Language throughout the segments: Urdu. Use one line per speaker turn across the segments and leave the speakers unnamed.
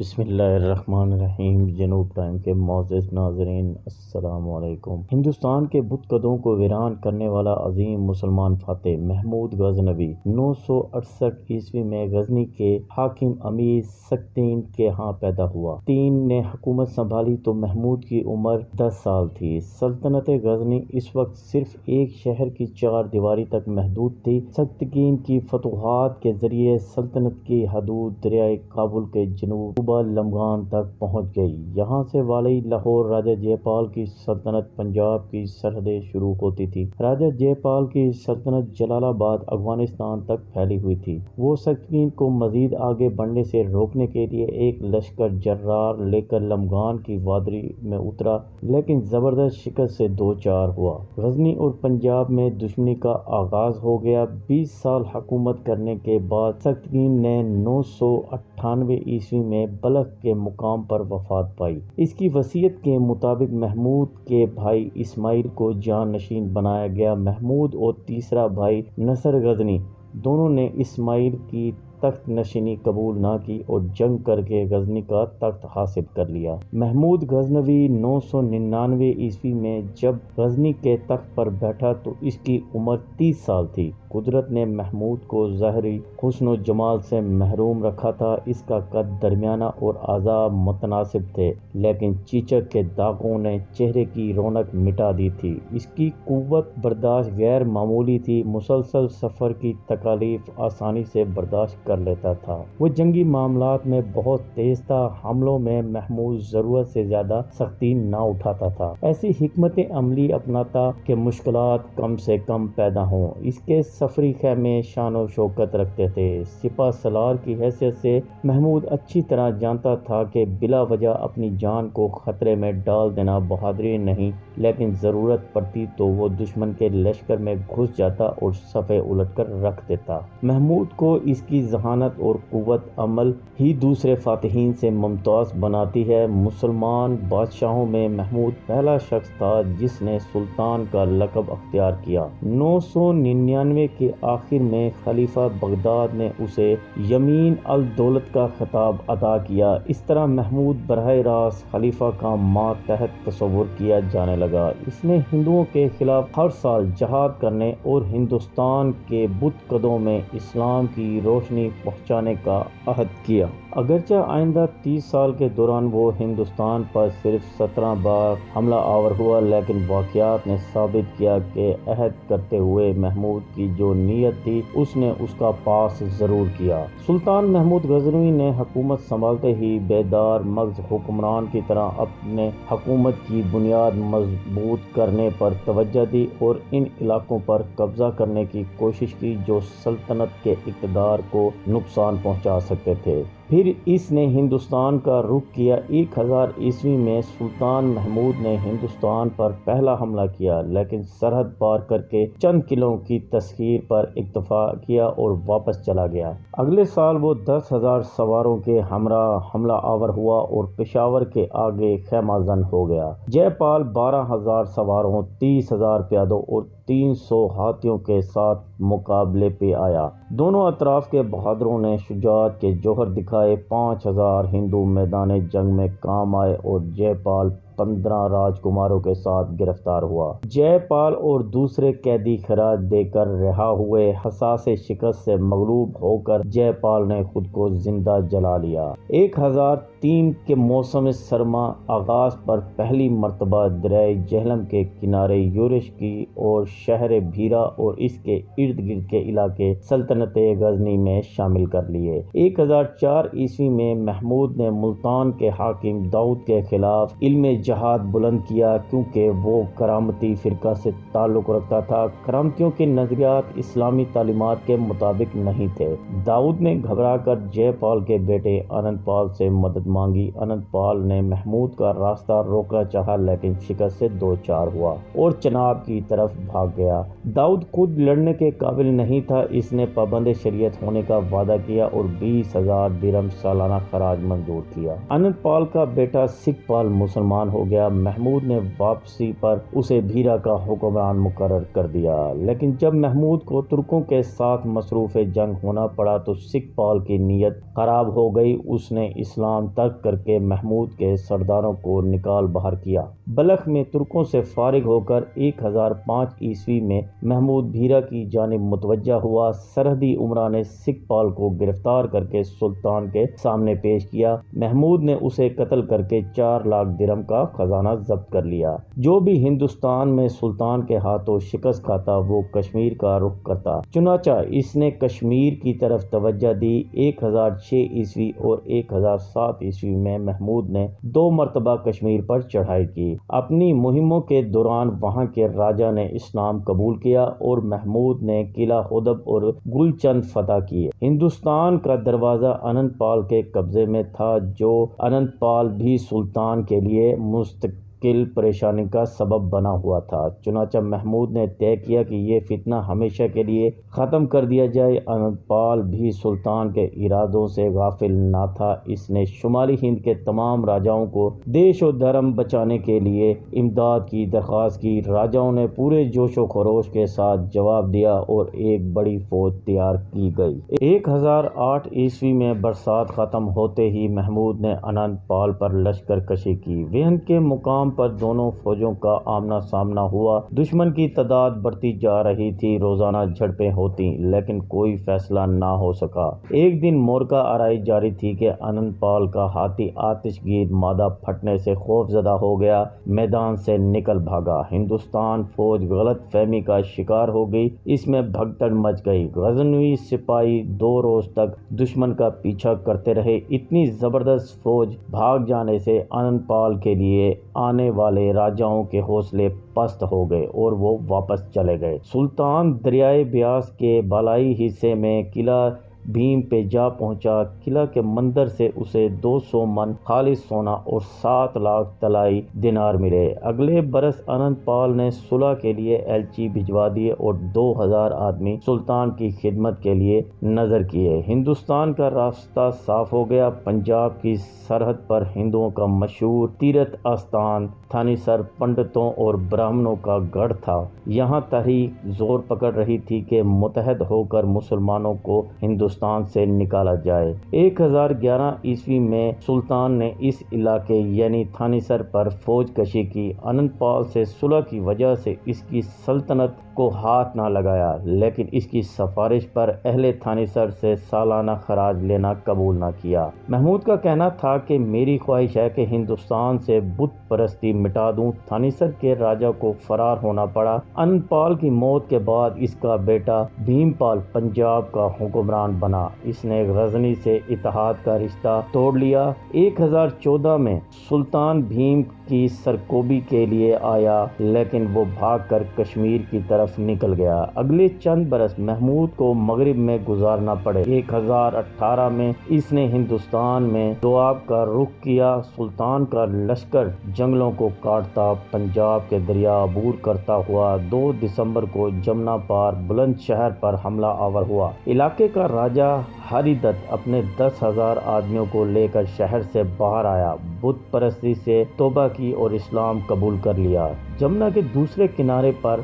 بسم اللہ الرحمن الرحیم۔ جنوب ٹائم کے معزز ناظرین السلام علیکم۔ ہندوستان کے بت قدوں کو ویران کرنے والا عظیم مسلمان فاتح محمود غزنوی 968 عیسوی میں غزنی کے حاکم امیر سکتین کے ہاں پیدا ہوا۔ تین نے حکومت سنبھالی تو محمود کی عمر 10 سال تھی۔ سلطنت غزنی اس وقت صرف ایک شہر کی 4 دیواری تک محدود تھی۔ سکتین کی فتوحات کے ذریعے سلطنت کی حدود دریائے کابل کے جنوب لمگان تک پہنچ گئی۔ یہاں سے والی لاہور راجہ جے پال کی سلطنت پنجاب کی سرحدیں شروع ہوتی تھی۔ راجہ جے پال کی سلطنت جلال آباد افغانستان تک پھیلی ہوئی تھی۔ وہ سکتین کو مزید آگے بڑھنے سے روکنے کے لیے ایک لشکر جرار لے کر لمگان کی وادی میں اترا، لیکن زبردست شکست سے دوچار ہوا۔ غزنی اور پنجاب میں دشمنی کا آغاز ہو گیا۔ 20 سال حکومت کرنے کے بعد سکتین نے 998 عیسوی میں بلخ کے مقام پر وفات پائی۔ اس کی وصیت کے مطابق محمود کے بھائی اسماعیل کو جانشین بنایا گیا۔ محمود اور تیسرا بھائی نصر غزنی دونوں نے اسماعیل کی تخت نشینی قبول نہ کی اور جنگ کر کے غزنی کا تخت حاصل کر لیا۔ محمود غزنوی 999 عیسوی میں جب غزنی کے تخت پر بیٹھا تو اس کی عمر 30 سال تھی۔ قدرت نے محمود کو ظاہری حسن و جمال سے محروم رکھا تھا۔ اس کا قد درمیانہ اور اعضاء متناسب تھے، لیکن چیچک کے داغوں نے چہرے کی رونق مٹا دی تھی۔ اس کی قوت برداشت غیر معمولی تھی۔ مسلسل سفر کی تکالیف آسانی سے برداشت کر لیتا تھا۔ وہ جنگی معاملات میں بہت تیز تھا۔ حملوں میں محمود ضرورت سے زیادہ سختی نہ اٹھاتا تھا۔ ایسی حکمت عملی اپناتا کہ مشکلات کم سے کم پیدا ہوں۔ اس کے سفری خیمے شان و شوکت رکھتے تھے۔ سپہ سالار کی حیثیت سے محمود اچھی طرح جانتا تھا کہ بلا وجہ اپنی جان کو خطرے میں ڈال دینا بہادری نہیں، لیکن ضرورت پڑتی تو وہ دشمن کے لشکر میں گھس جاتا اور صفیں الٹ کر رکھ دیتا۔ محمود کو اس کی ذہانت اور قوت عمل ہی دوسرے فاتحین سے ممتاز بناتی ہے۔ مسلمان بادشاہوں میں محمود پہلا شخص تھا جس نے سلطان کا لقب اختیار کیا۔ 999 کے آخر میں خلیفہ بغداد نے اسے یمین الدولت کا خطاب عطا کیا۔ اس طرح محمود براہ راست خلیفہ کا ماتحت تصور کیا جانے لگا۔ اس نے ہندوؤں کے خلاف ہر سال جہاد کرنے اور ہندوستان کے بت قدوں میں اسلام کی روشنی پہنچانے کا عہد کیا۔ اگرچہ آئندہ 30 سال کے دوران وہ ہندوستان پر صرف 17 بار حملہ آور ہوا، لیکن واقعات نے ثابت کیا کہ عہد کرتے ہوئے محمود کی جو نیت تھی اس نے اس کا پاس ضرور کیا۔ سلطان محمود غزنوی نے حکومت سنبھالتے ہی بیدار مغز حکمران کی طرح اپنے حکومت کی بنیاد مضبوط کرنے پر توجہ دی اور ان علاقوں پر قبضہ کرنے کی کوشش کی جو سلطنت کے اقتدار کو نقصان پہنچا سکتے تھے۔ پھر اس نے ہندوستان کا رخ کیا۔ 1000 عیسوی میں سلطان محمود نے ہندوستان پر پہلا حملہ کیا، لیکن سرحد پار کر کے چند قلعوں کی تسخیر پر اکتفا کیا اور واپس چلا گیا۔ اگلے سال وہ 10,000 سواروں کے ہمراہ حملہ آور ہوا اور پشاور کے آگے خیمہ زن ہو گیا۔ جے پال 12,000 سواروں، 30,000 پیادوں اور 300 ہاتھیوں کے ساتھ مقابلے پہ آیا۔ دونوں اطراف کے بہادروں نے شجاعت کے جوہر دکھائے۔ 5,000 ہندو میدان جنگ میں کام آئے اور جے پال 15 راجکماروں کے ساتھ گرفتار ہوا۔ جے پال اور دوسرے قیدی خراج دے کر رہا ہوئے۔ حساس شکست سے مغلوب ہو کر جے پال نے خود کو زندہ جلا لیا۔ 1003 کے موسم سرما آغاز پر پہلی مرتبہ دریائے جہلم کے کنارے یورش کی اور شہر بھیرا اور اس کے ارد گرد کے علاقے سلطنت غزنی میں شامل کر لیے۔ 1004 عیسوی میں محمود نے ملتان کے حاکم داؤد کے خلاف علم جہاد بلند کیا، کیونکہ وہ کرامتی فرقہ سے تعلق رکھتا تھا۔ کرامتیوں کے نظریات اسلامی تعلیمات کے مطابق نہیں تھے۔ داؤد نے گھبرا کر جے پال کے بیٹے انند پال سے مدد مانگی۔ انند پال نے محمود کا راستہ روکنا چاہا، لیکن شکست سے دوچار ہوا اور چناب کی طرف بھاگ گیا۔ داؤد خود لڑنے کے قابل نہیں تھا۔ اس نے پابند شریعت ہونے کا وعدہ کیا اور 20,000 درہم سالانہ خراج منظور کیا۔ انند پال کا بیٹا سکھ پال مسلمان ہو ہو گیا۔ محمود نے واپسی پر اسے بھیرا کا حکمران مقرر کر دیا، لیکن جب محمود کو ترکوں کے ساتھ مصروف جنگ ہونا پڑا تو سکھ پال کی نیت خراب ہو گئی۔ اس نے اسلام ترک کر کے محمود کے سرداروں کو نکال باہر کیا۔ بلخ میں ترکوں سے فارغ ہو کر 1005 میں محمود بھیرا کی جانب متوجہ ہوا۔ سرحدی امراء نے سکھ پال کو گرفتار کر کے سلطان کے سامنے پیش کیا۔ محمود نے اسے قتل کر کے 4 لاکھ درہم کا خزانہ ضبط کر لیا۔ جو بھی ہندوستان میں سلطان کے ہاتھوں شکست کھاتا وہ کشمیر کا رخ کرتا، چنانچہ اس نے کشمیر کی طرف توجہ دی۔ 1006 اور 1007 میں محمود نے 2 مرتبہ کشمیر پر چڑھائی کی۔ اپنی مہموں کے دوران وہاں کے راجا نے اسلام قبول کیا اور محمود نے قلعہ ہدب اور گلچند فتح کیے۔ ہندوستان کا دروازہ اننت پال کے قبضے میں تھا، جو اننت پال بھی سلطان کے لیے مستقل پریشانی کا سبب بنا ہوا تھا۔ چنانچہ محمود نے طے کیا کہ یہ فتنہ ہمیشہ کے لیے ختم کر دیا جائے۔ اننت پال بھی سلطان کے ارادوں سے غافل نہ تھا۔ اس نے شمالی ہند کے تمام راجاؤں کو دیش و دھرم بچانے کے لیے امداد کی درخواست کی۔ راجاؤں نے پورے جوش و خروش کے ساتھ جواب دیا اور ایک بڑی فوج تیار کی گئی۔ 1008 میں برسات ختم ہوتے ہی محمود نے اننت پال پر لشکر کشی کی۔ وہن کے مقام پر دونوں فوجوں کا آمنا سامنا ہوا۔ دشمن کی تعداد بڑھتی جا رہی تھی، روزانہ جھڑپیں ہوتی، لیکن کوئی فیصلہ نہ ہو سکا۔ ایک دن مورکا آرائی جاری تھی کہ اننت پال کا ہاتھی آتش گیر مادہ پھٹنے سے خوف زدہ ہو گیا، میدان سے نکل بھاگا۔ ہندوستان فوج غلط فہمی کا شکار ہو گئی، اس میں بھگدڑ مچ گئی۔ غزنوی سپاہی 2 روز تک دشمن کا پیچھا کرتے رہے۔ اتنی زبردست فوج بھاگ جانے سے اننت پال کے لیے آنے والے راجاؤں کے حوصلے پست ہو گئے اور وہ واپس چلے گئے۔ سلطان دریائے بیاس کے بالائی حصے میں قلعہ بھیم پہ جا پہنچا۔ قلعہ کے مندر سے اسے 200 من خالص سونا اور 7 لاکھ طلائی دینار ملے۔ اگلے برس اننت پال نے صلح کے لیے ایلچی بھجوا دیے اور 2000 آدمی سلطان کی خدمت کے لیے نظر کیے۔ ہندوستان کا راستہ صاف ہو گیا۔ پنجاب کی سرحد پر ہندوؤں کا مشہور تیرتھ آستان تھانیسر پنڈتوں اور برہمنوں کا گڑھ تھا۔ یہاں تحریک زور پکڑ رہی تھی کہ متحد ہو کر مسلمانوں کو ہندوستان سے نکالا جائے۔ 1011 میں سلطان نے اس علاقے یعنی تھانیسر پر فوج کشی کی۔ اننت پال سے صلح کی وجہ سے اس کی سلطنت کو ہاتھ نہ لگایا، لیکن اس کی سفارش پر اہل تھانیسر سے سالانہ خراج لینا قبول نہ کیا۔ محمود کا کہنا تھا کہ میری خواہش ہے کہ ہندوستان سے بت پرستی مٹا دوں۔ تھانیسر کے راجا کو فرار ہونا پڑا۔ اننت پال کی موت کے بعد اس کا بیٹا بھیم پال پنجاب کا حکمران بنا۔ اس نے غزنی سے اتحاد کا رشتہ توڑ لیا۔ 1014 میں سلطان بھیم کی سرکوبی کے لیے آیا، لیکن وہ بھاگ کر کشمیر کی طرف نکل گیا۔ اگلے چند برس محمود کو مغرب میں گزارنا پڑے۔ 1018 میں اس نے ہندوستان میں دواب کا رخ کیا۔ سلطان کا لشکر جنگلوں کو کاٹتا پنجاب کے دریا عبور کرتا ہوا 2 دسمبر کو جمنا پار بلند شہر پر حملہ آور ہوا۔ علاقے کا راجا ہری دت اپنے 10,000 آدمیوں کو لے کر شہر سے باہر آیا، بت پرستی سے توبہ کی اور اسلام قبول کر لیا۔ جمنا کے دوسرے کنارے پر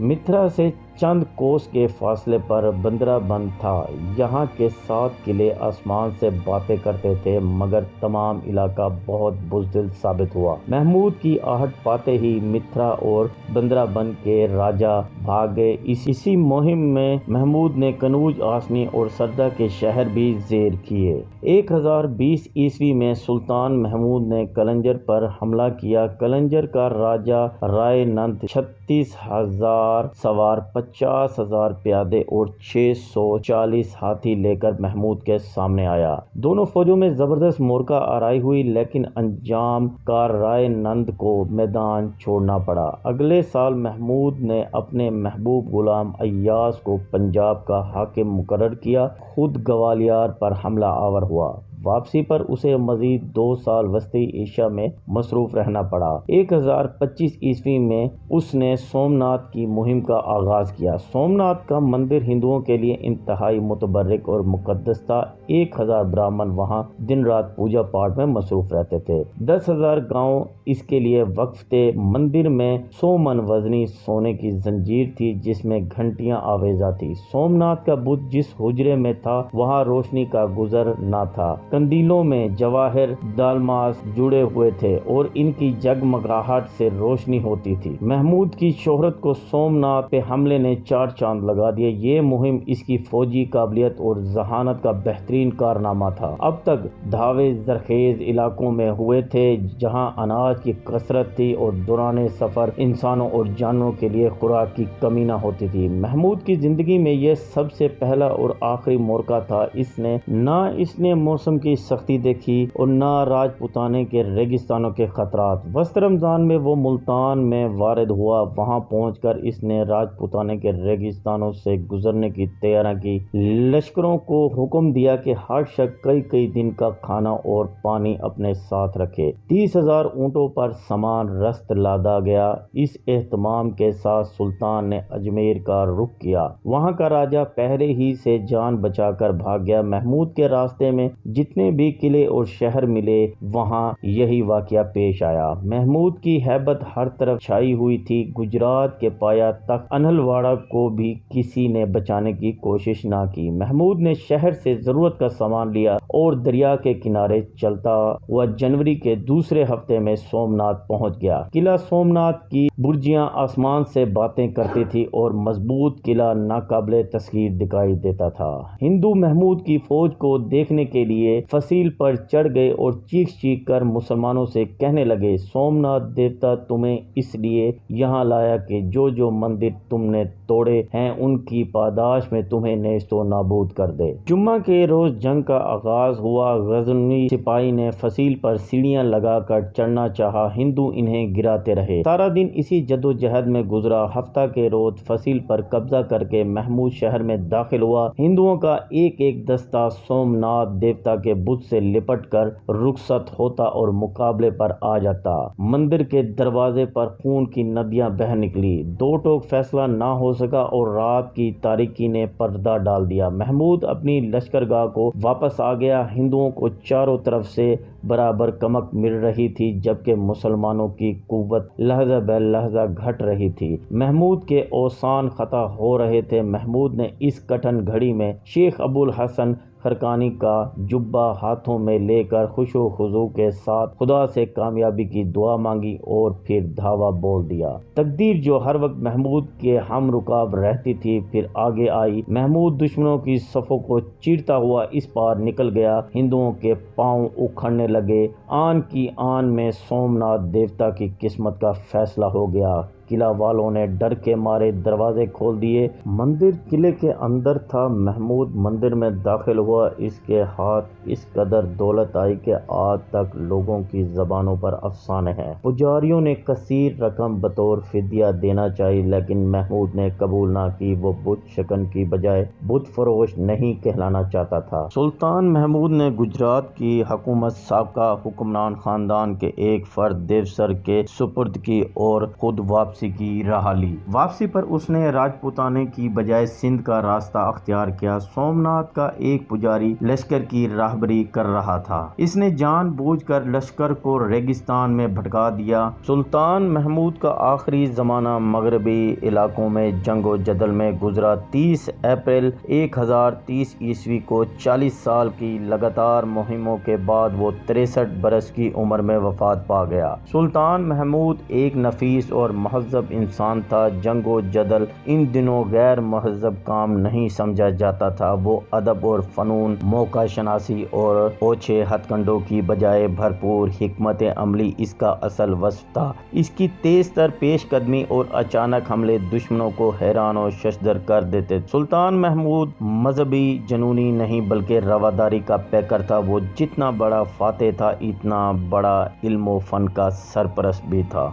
متھرا سے چند کوس کے فاصلے پر بندرا بند تھا۔ یہاں کے 7 قلعے آسمان سے باتیں کرتے تھے، مگر تمام علاقہ بہت بزدل ثابت ہوا۔ محمود کی آہٹ پاتے ہی متھرا اور بندرا بند کے راجا بھاگ گئے۔ اسی مہم میں محمود نے کنوج، آسنی اور سردہ کے شہر بھی زیر کیے۔ 1020 میں سلطان محمود نے کلنجر پر حملہ کیا۔ کلنجر کا راجا رائے نند 36,000 سوار، 50,000 پیادے اور 640 ہاتھی لے کر محمود کے سامنے آیا۔ دونوں فوجوں میں زبردست مورکا آرائی ہوئی، لیکن انجام کار رائے نند کو میدان چھوڑنا پڑا۔ اگلے سال محمود نے اپنے محبوب غلام ایاز کو پنجاب کا حاکم مقرر کیا، خود گوالیار پر حملہ آور ہوا۔ واپسی پر اسے مزید 2 سال وسطی ایشیا میں مصروف رہنا پڑا۔ 1025 میں اس نے سومناتھ کی مہم کا آغاز کیا۔ سومناتھ کا مندر ہندوؤں کے لیے انتہائی متبرک اور مقدس تھا۔ 1000 برہمن وہاں دن رات پوجا پاٹ میں مصروف رہتے تھے۔ 10,000 گاؤں اس کے لیے وقف تھے۔ مندر میں 100 من وزنی سونے کی زنجیر تھی جس میں گھنٹیاں آویزاں تھی۔ سومناتھ کا بت جس حجرے میں تھا وہاں روشنی کا گزر نہ تھا۔ قندیلوں میں جواہر دالماس جڑے ہوئے تھے اور ان کی جگمگاہٹ سے روشنی ہوتی تھی۔ محمود کی شہرت کو سومناتھ پہ حملے نے 4 چاند لگا دیے۔ یہ مہم اس کی فوجی قابلیت اور ذہانت کا بہترین کارنامہ تھا۔ اب تک دھاوے زرخیز علاقوں میں ہوئے تھے جہاں اناج کی کثرت تھی اور دوران سفر انسانوں اور جانوروں کے لیے خوراک کی کمی نہ ہوتی تھی۔ محمود کی زندگی میں یہ سب سے پہلا اور آخری موقع تھا۔ اس نے موسم کی سختی دیکھی اور نہ راجپوتانے کے ریگستانوں کے خطرات۔ وسط رمضان میں وہ ملتان میں وارد ہوا۔ وہاں پہنچ کر اس نے راجپوتانے کے ریگستانوں سے گزرنے کی تیاریاں کی۔ لشکروں کو حکم دیا کہ ہر شخص کئی دن کا کھانا اور پانی اپنے ساتھ رکھے۔ 30,000 اونٹوں پر سامان رست لادا گیا۔ اس اہتمام کے ساتھ سلطان نے اجمیر کا رخ کیا۔ وہاں کا راجہ پہلے ہی سے جان بچا کر بھاگ گیا۔ محمود کے راستے میں جتنے بھی قلعے اور شہر ملے وہاں یہی واقعہ پیش آیا۔ محمود کی ہیبت ہر طرف چھائی ہوئی تھی۔ گجرات کے پایا تخت انہلواڑہ کو بھی کسی نے بچانے کی کوشش نہ کی۔ محمود نے شہر سے ضرورت کا سامان لیا اور دریا کے کنارے چلتا ہوا جنوری کے دوسرے ہفتے میں سومناتھ پہنچ گیا۔ قلعہ سومناتھ کی برجیاں آسمان سے باتیں کرتی تھی اور مضبوط قلعہ ناقابل تسخیر دکھائی دیتا تھا۔ ہندو محمود کی فوج کو دیکھنے کے لیے فصیل پر چڑھ گئے اور چیخ کر مسلمانوں سے کہنے لگے، سومناتھ دیوتا تمہیں اس لیے یہاں لایا کہ جو مندر تم نے توڑے ہیں ان کی پاداش میں تمہیں نیست و نابود کر دے۔ جمعہ کے روز جنگ کا آغاز ہوا۔ غزنوی سپاہی نے فصیل پر سیڑھیاں لگا کر چڑھنا چاہا۔ ہندو انہیں گراتے رہے۔ سارا دن اسی جدوجہد میں گزرا۔ ہفتہ کے روز فصیل پر قبضہ کر کے محمود شہر میں داخل ہوا۔ ہندوؤں کا ایک دستہ سومناتھ دیوتا کے بت سے لپٹ کر رخصت ہوتا اور مقابلے پر آ جاتا۔ مندر کے دروازے پر خون کی ندیاں بہہ نکلی۔ 2 ٹوک فیصلہ نہ ہو سکا اور رات کی تاریکی نے پردہ ڈال دیا۔ محمود اپنی لشکرگاہ کو واپس آ گیا۔ ہندوؤں کو چاروں طرف سے برابر کمک مل رہی تھی جبکہ مسلمانوں کی قوت لحظہ بہ لحظہ گھٹ رہی تھی۔ محمود کے اوسان خطا ہو رہے تھے۔ محمود نے اس کٹھن گھڑی میں شیخ ابو الحسن خرقانی کا جبہ ہاتھوں میں لے کر خوش و خضوع کے ساتھ خدا سے کامیابی کی دعا مانگی اور پھر دھاوا بول دیا۔ تقدیر جو ہر وقت محمود کے ہم رکاب رہتی تھی پھر آگے آئی۔ محمود دشمنوں کی صفوں کو چیرتا ہوا اس پار نکل گیا۔ ہندوؤں کے پاؤں اکھڑنے لگے۔ آن کی آن میں سومناتھ دیوتا کی قسمت کا فیصلہ ہو گیا۔ قلعہ والوں نے ڈر کے مارے دروازے کھول دیے۔ مندر قلعے کے اندر تھا۔ محمود مندر میں داخل ہوا۔ اس کے ہاتھ اس قدر دولت آئی کہ آج تک لوگوں کی زبانوں پر افسانے ہیں۔ پجاریوں نے کثیر رقم بطور فدیہ دینا چاہی لیکن محمود نے قبول نہ کی۔ وہ بت شکن کی بجائے بت فروش نہیں کہلانا چاہتا تھا۔ سلطان محمود نے گجرات کی حکومت سابقہ حکمران خاندان کے ایک فرد دیوسر کے سپرد کی اور خود واپسی کی راہ لی۔ واپسی پر اس نے راجپوتانے کی بجائے سندھ کا راستہ اختیار کیا۔ سومناتھ کا ایک پجاری لشکر کی راہبری کر رہا تھا۔ اس نے جان بوجھ کر لشکر کو ریگستان میں بھٹکا دیا۔ سلطان محمود کا آخری زمانہ مغربی علاقوں میں جنگ و جدل میں گزرا۔ 30 اپریل 1030 کو 40 سال کی لگاتار مہموں کے بعد وہ 63 برس کی عمر میں وفات پا گیا۔ سلطان محمود ایک نفیس اور مہذب انسان تھا۔ جنگ و جدل ان دنوں غیر مہذب کام نہیں سمجھا جاتا تھا۔ وہ ادب اور فنون، موقع شناسی اور اوچھے ہتھ کنڈوں کی بجائے بھرپور حکمت عملی اس کا اصل وصف تھا۔ اس کی تیز تر پیش قدمی اور اچانک حملے دشمنوں کو حیران و ششدر کر دیتے۔ سلطان محمود مذہبی جنونی نہیں بلکہ رواداری کا پیکر تھا۔ وہ جتنا بڑا فاتح تھا اتنا بڑا علم و فن کا سرپرست بھی تھا۔